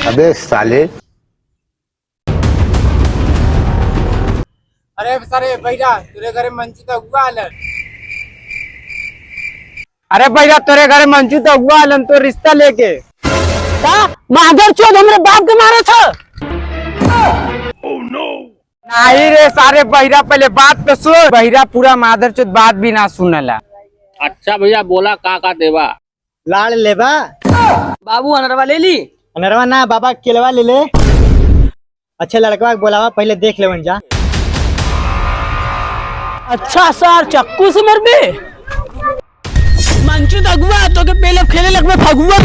अबे साले। अरे सारे भैया तेरे घरे मंजू तो हुआ आलन। अरे भैया तेरे घरे मंजू तो हुआ आलन तो रिश्ता लेके माधर चौथ हमरे बाप के मारे था। नहीं रे सारे बहिरा पहले बात पे सुन। बहिरा पूरा माधर चौथ बात भी ना सुनला। अच्छा भैया बोला का देवा। लाड़ लेबा बाबू अनरवा ले ली। अनरवा ना बाबा केलवा ले ले। अच्छे लड़का बोलावा पहले देख ले जा। अच्छा सर चक्कू से मर बे मंचू दगुआ तो के पहले खेले लगवे फगुआ।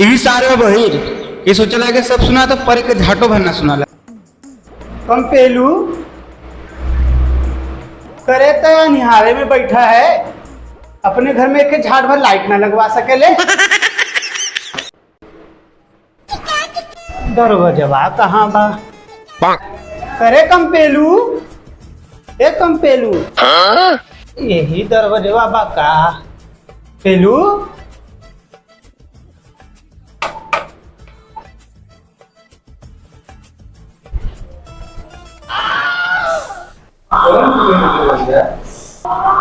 यही सारे बहिर ये सोचला के सब सुना तो पर के झाटो भरना सुनाला। कम पेलू करे तो निहारे में बैठा है अपने घर में एक झाड़ भर लाइट ना लगवा सकेले। दरवाजा कहाँ बा करे कम पेलू ए कम पेलू यही दरवाजा बा का पेलू।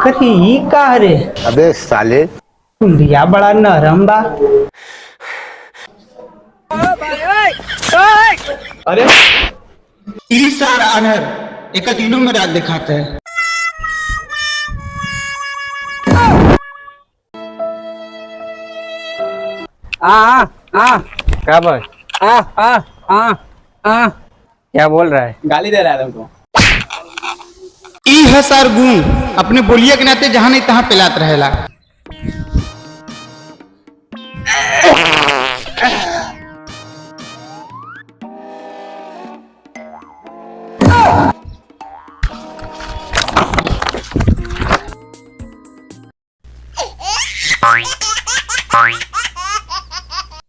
करी का रे अबे साले। कुंडिया बड़ा नरम बा। अरे यही सारा अनहर एक दिनों में रात दिखाता है। क्या बोल क्या बोल रहा है? गाली दे रहा है तुमको। ई है सार गुण अपने बोलिया के नाते जहाँ नहीं तहाँ पिलात रहेला।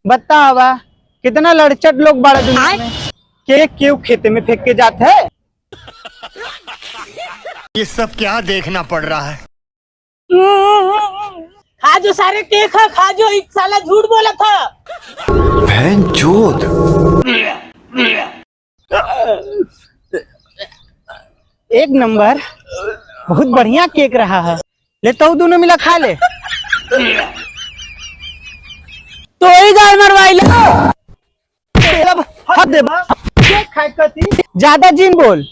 बतावा कितना लड़चट लोग बड़ा दुनिया में के क्यों खेते में फेंक के जाते हैं। ये सब क्या देखना पड़ रहा है। खा जो सारे केक है खा जो एक साला झूठ बोला था। बहन चोद। एक नंबर बहुत बढ़िया केक रहा है ले तो दोनों मिला खा ले। तो ही गाय मरवाई ले। हद दे बा केक खाए कती ज्यादा जीन बोल।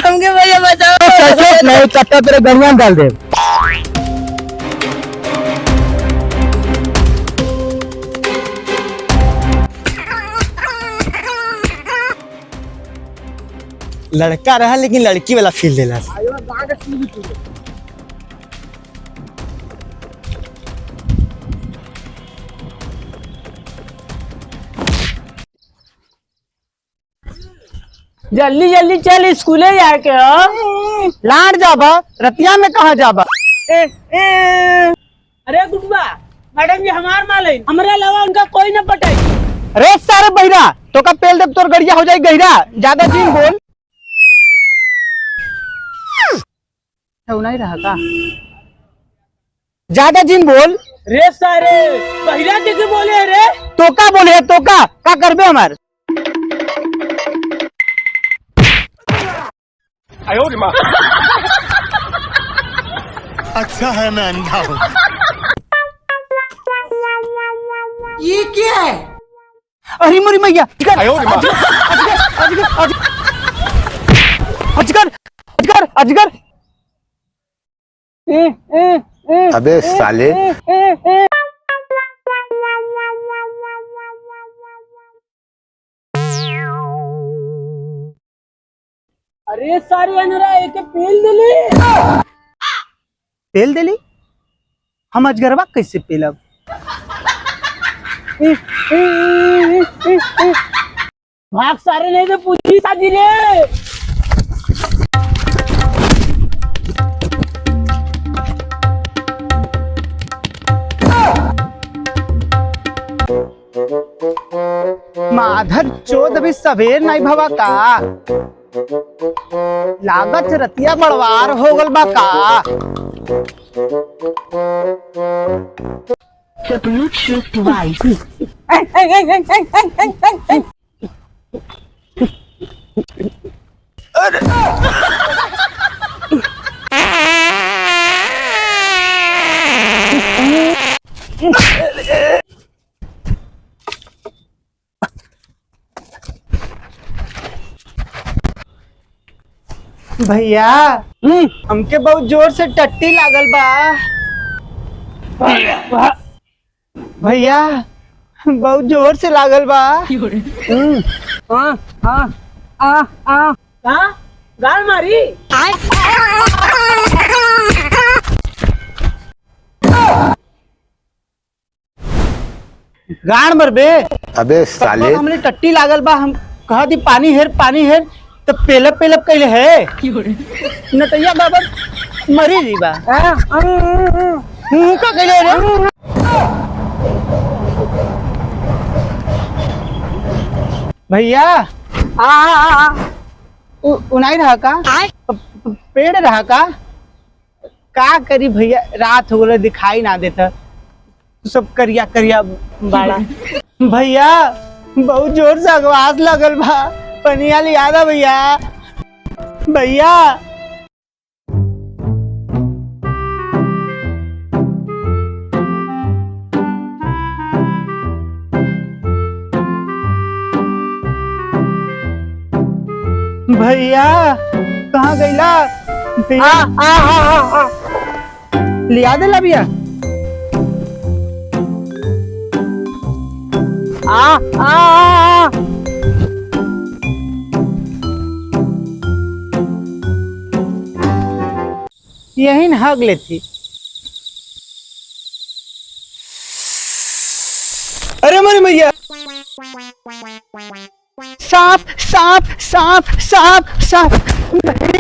हमके भैया बचाओ। नहीं चट्टा तेरे गड़िया डाल दे। लड़का रहा लेकिन लड़की वाला फील देला। जल्दी जल्दी चल स्कूले जाके लाड जाबा रतिया में कहा जाबा। अरे गुड्डा मैडम जी हमार माले हमारे अलावा उनका कोई न पटाई। अरे सारे बहिरा तो का पेल देव तोर गड़िया हो जाए गहिरा ज्यादा जीन बोल। नहीं रहा का ज्यादा जीन बोल। रे सारे बहिरा के बोले रे तो का बोले तो का करबे हमार। अच्छा है मैं अंधा हूँ। ये क्या है? अरे मोरी मैया अजगर अजगर अजगर। अबे साले। अरे सारे अनरा एक पेल दिली। पेल दिली हम अजगरवा कैसे पेलब। भाग सारे नहीं तो पुलिस आ जी रे। माधर चोद अभी सवेर नहीं भवा का लागत रतिया बड़वार हो गल बा का। The Bluetooth device. भैया हमके बहुत जोर से टट्टी लागल बा। भैया बहुत जोर से लागल बा। गाल मारी। गाड़ मरबे। अबे साले हमने टट्टी लागल बा, हम कहा दी पानी हेर तो पेलब कैले है नटैया बाबा मरी जी बा। का कैले रे भैया उनाई रहा का पेड़ रहा का करी भैया, रात हो गए दिखाई ना देता, सब करिया करिया बाड़ा। भैया बहुत जोर से आवाज लगल बा, पनिया लिया दा भैया। भैया भैया कहाँ गईला भैया? लिया दे ला भैया। यही न हग लेती। अरे मरे भैया सांप सांप सांप सांप सांप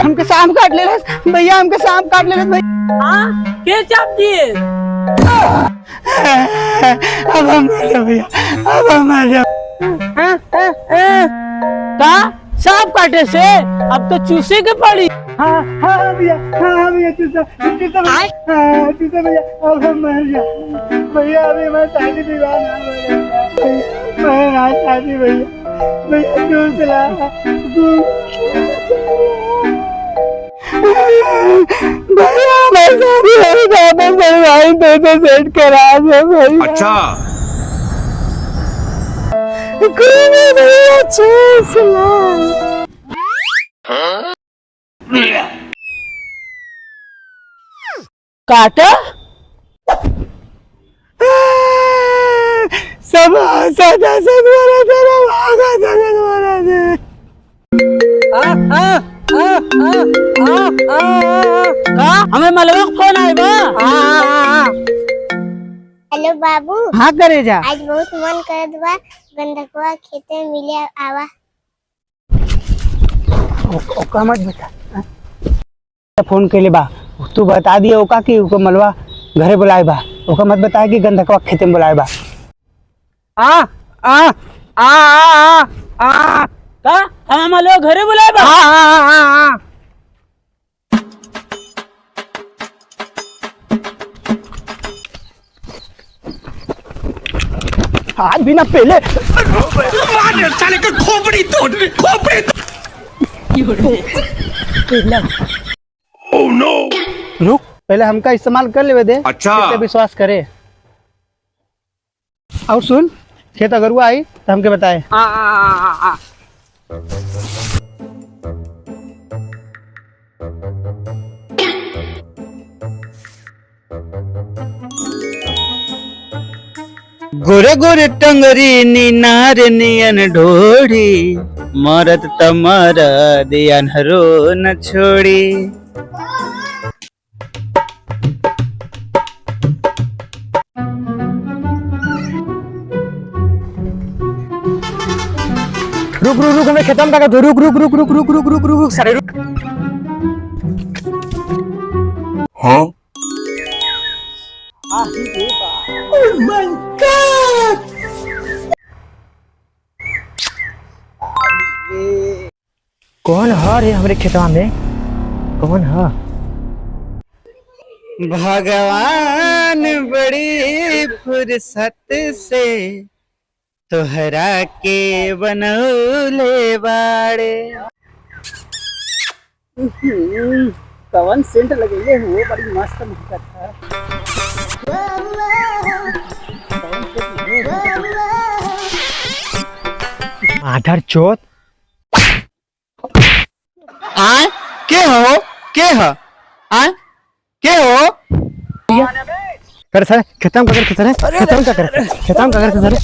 हमके सांप काट ले भैया, हमके सांप काट ले भैया। के चाप दिए? अब हम मर जाओ भैया, अब हम मर जाओ। का सांप काटे से अब तो चूसे के पड़ी। हाँ भैया, हाँ भैया चूसा भैया, अब हम मर जाओ भैया। अभी मैं शादी विवाह ना मैं ना शादी भैया चूस ला भैया। मैं शादी तो सेट करा दे भैया। अच्छा भैया चूस ला। काटा सब सदा सदवारा तेरा भागा सदवारा दे। का हमें मलबा फोन आए बा। हेलो बाबू, हाँ करे जा। आज बहुत मन करत बा गंधकवा खेते में मिले आवा। ओका मत बता, फोन कैले बा तू बता दिए ओका कि ओका मलवा घरे बुलाए बा। ओका मत बता कि गंधकवा खेते में बुलाए बा। का हम मलबा घरे बुलाए बा। आज भी ना पहले साले का खोपड़ी तोड़ ओह नो। रुक, पहले हमका इस्तेमाल कर लेवे दे। अच्छा कितने विश्वास करे। और सुन, खेत अगर वो आई तो हमके बताए। गोरे गोरे टंगरी नीनार नियन ढोड़ी, मरद तमर दियन हरो न छोड़ी। रुक रुक रुक, हमें खेतम का रुक रुक रुक रुक रुक रुक रुक रुक सारे रुक। हाँ कौन है रे हमरे खेतवा में? कौन है? भगवान बड़ी फुर्सत से तोहरा के बनौले बाड़े। कौन सेंट लगेले हो? बड़ी मस्त महकत है। आधर चोत आ के हो? के हो? आ के हो? कर सर खत्म कर सर खत्म कर सर